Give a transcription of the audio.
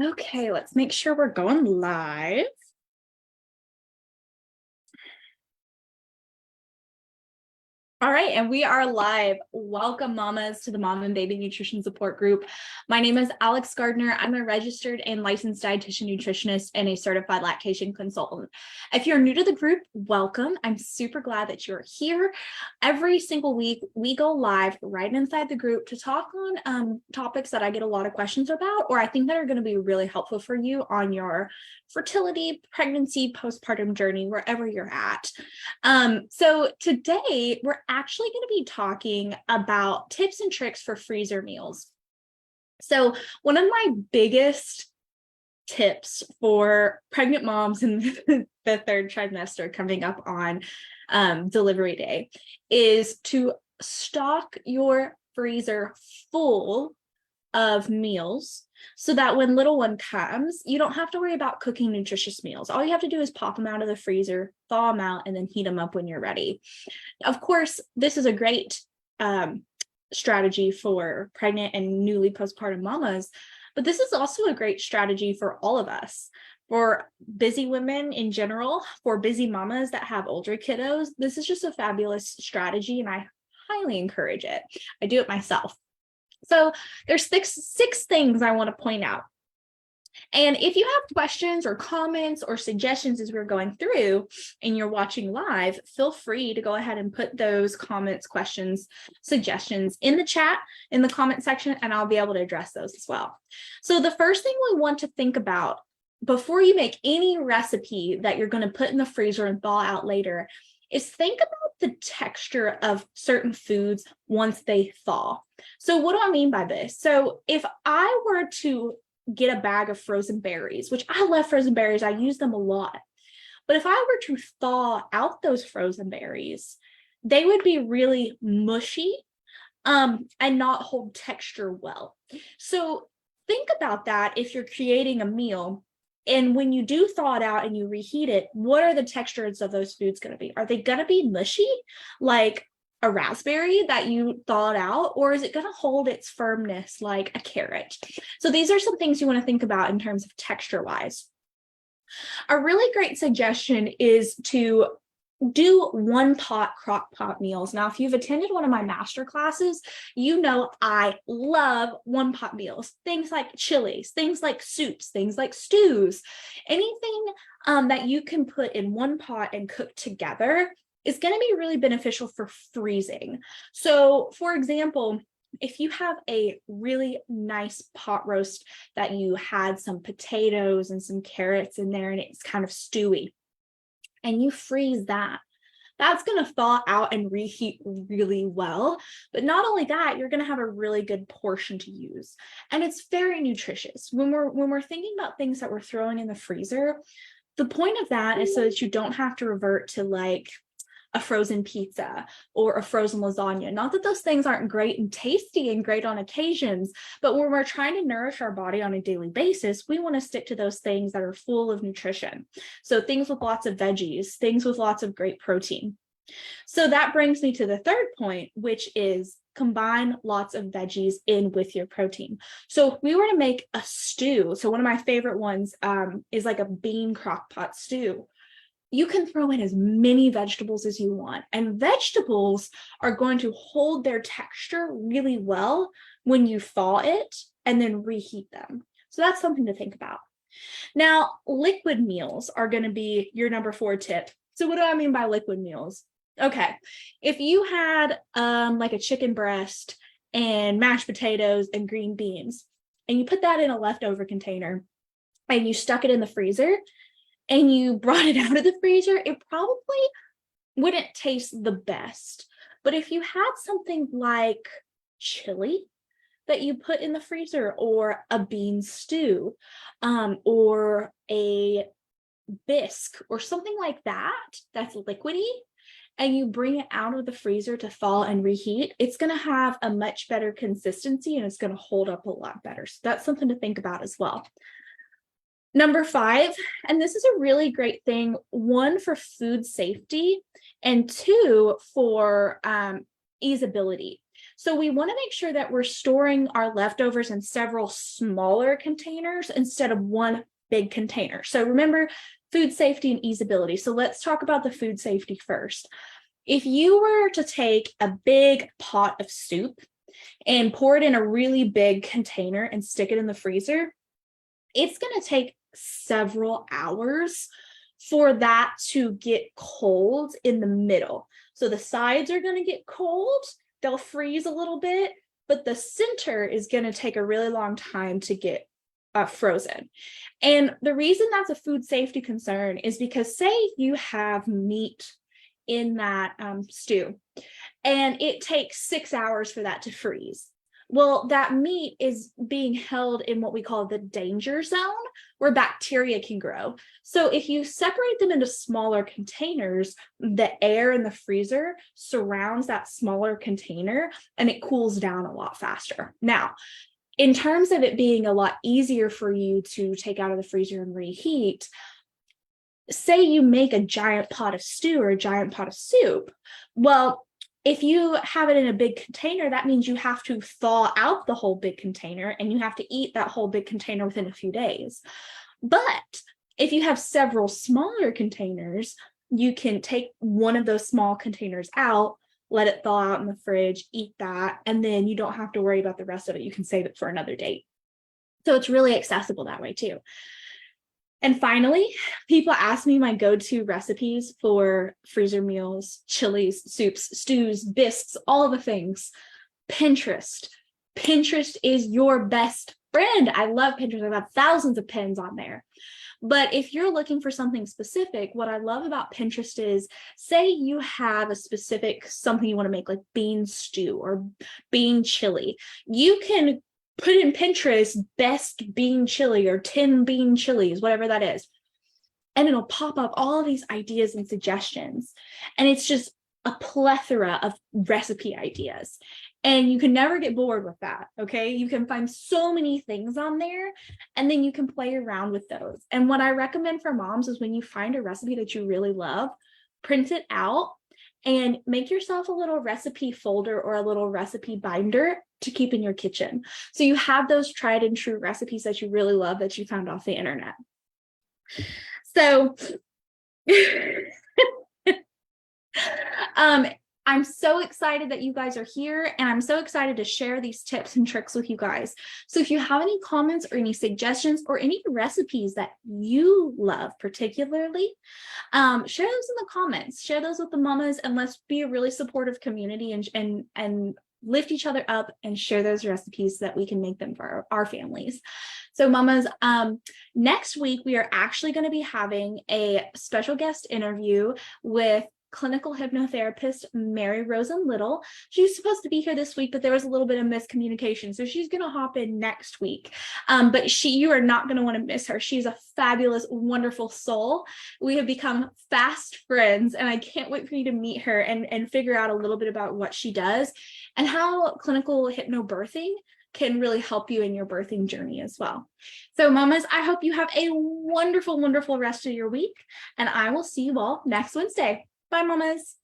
Okay, let's make sure we're going live. All right, and we are live. Welcome, mamas, to the Mom and Baby Nutrition Support Group. My name is Alex Gardner. I'm a registered and licensed dietitian nutritionist and a certified lactation consultant. If you're new to the group, welcome. I'm super glad that you're here. Every single week, we go live right inside the group to talk on topics that I get a lot of questions about, or I think that are going to be really helpful for you on your fertility, pregnancy, postpartum journey, wherever you're at. So today we're actually going to be talking about tips and tricks for freezer meals. So one of my biggest tips for pregnant moms in the third trimester coming up on delivery day is to stock your freezer full of meals so that when little one comes, you don't have to worry about cooking nutritious meals. All you have to do is pop them out of the freezer, thaw them out, and then heat them up when you're ready. Of course, this is a great strategy for pregnant and newly postpartum mamas, but this is also a great strategy for all of us. For busy women in general, for busy mamas that have older kiddos, this is just a fabulous strategy, and I highly encourage it. I do it myself. So there's six things I want to point out. And if you have questions or comments or suggestions as we're going through and you're watching live, feel free to go ahead and put those comments, questions, suggestions in the chat, in the comment section, and I'll be able to address those as well. So the first thing we want to think about before you make any recipe that you're going to put in the freezer and thaw out later is think about the texture of certain foods once they thaw. So what do I mean by this? So if I were to get a bag of frozen berries, which I love frozen berries, I use them a lot. But if I were to thaw out those frozen berries, they would be really mushy and not hold texture well. So think about that if you're creating a meal. And when you do thaw it out and you reheat it, what are the textures of those foods going to be? Are they going to be mushy, like a raspberry that you thawed out, or is it going to hold its firmness like a carrot? So these are some things you want to think about in terms of texture-wise. A really great suggestion is to do one pot crock pot meals. Now, if you've attended one of my master classes, you know I love one pot meals, things like chilies, things like soups, things like stews, anything that you can put in one pot and cook together is going to be really beneficial for freezing. So for example, if you have a really nice pot roast that you had some potatoes and some carrots in there and it's kind of stewy, and you freeze that, that's going to thaw out and reheat really well. But not only that, you're going to have a really good portion to use. And it's very nutritious. When we're thinking about things that we're throwing in the freezer, the point of that is so that you don't have to revert to like a frozen pizza or a frozen lasagna. Not that those things aren't great and tasty and great on occasions, but when we're trying to nourish our body on a daily basis, we want to stick to those things that are full of nutrition. So things with lots of veggies, things with lots of great protein. So that brings me to the third point, which is combine lots of veggies in with your protein. So if we were to make a stew, so one of my favorite ones is like a bean crock pot stew. You can throw in as many vegetables as you want, and vegetables are going to hold their texture really well when you thaw it and then reheat them. So that's something to think about. Now, liquid meals are going to be your number 4 tip. So what do I mean by liquid meals? Okay, if you had like a chicken breast and mashed potatoes and green beans, and you put that in a leftover container and you stuck it in the freezer, and you brought it out of the freezer, it probably wouldn't taste the best. But if you had something like chili that you put in the freezer, or a bean stew, or a bisque, or something like that, that's liquidy, and you bring it out of the freezer to thaw and reheat, it's going to have a much better consistency and it's going to hold up a lot better. So that's something to think about as well. Number 5, and this is a really great thing, 1 for food safety and 2 for easeability. So we want to make sure that we're storing our leftovers in several smaller containers instead of one big container. So remember, food safety and easeability. So let's talk about the food safety first. If you were to take a big pot of soup and pour it in a really big container and stick it in the freezer, it's going to take several hours for that to get cold in the middle. So the sides are going to get cold, they'll freeze a little bit, but the center is going to take a really long time to get frozen. And the reason that's a food safety concern is because say you have meat in that stew and it takes 6 hours for that to freeze. Well, that meat is being held in what we call the danger zone where bacteria can grow. So if you separate them into smaller containers, the air in the freezer surrounds that smaller container and it cools down a lot faster. Now, in terms of it being a lot easier for you to take out of the freezer and reheat, say you make a giant pot of stew or a giant pot of soup. Well, if you have it in a big container, that means you have to thaw out the whole big container and you have to eat that whole big container within a few days. But if you have several smaller containers, you can take one of those small containers out, let it thaw out in the fridge, eat that, and then you don't have to worry about the rest of it. You can save it for another date. So it's really accessible that way too. And finally, people ask me my go-to recipes for freezer meals, chilies, soups, stews, bisques, all the things. Pinterest. Pinterest is your best friend. I love Pinterest. I've got thousands of pins on there. But if you're looking for something specific, what I love about Pinterest is, say you have a specific something you want to make, like bean stew or bean chili. You can put in Pinterest best bean chili or 10 bean chilies, whatever that is. And it'll pop up all of these ideas and suggestions. And it's just a plethora of recipe ideas. And you can never get bored with that, okay? You can find so many things on there, and then you can play around with those. And what I recommend for moms is when you find a recipe that you really love, print it out and make yourself a little recipe folder or a little recipe binder to keep in your kitchen. So you have those tried and true recipes that you really love that you found off the internet. So I'm so excited that you guys are here, and I'm so excited to share these tips and tricks with you guys. So if you have any comments or any suggestions or any recipes that you love particularly, share those in the comments, share those with the mamas, and let's be a really supportive community and lift each other up and share those recipes so that we can make them for our families. So mamas, next week, we are actually going to be having a special guest interview with clinical hypnotherapist Mary Rosen Little. She's supposed to be here this week, but there was a little bit of miscommunication. So she's going to hop in next week. But you are not going to want to miss her. She's a fabulous, wonderful soul. We have become fast friends, and I can't wait for you to meet her and figure out a little bit about what she does and how clinical hypnobirthing can really help you in your birthing journey as well. So mamas, I hope you have a wonderful, wonderful rest of your week, and I will see you all next Wednesday. Bye, mamas.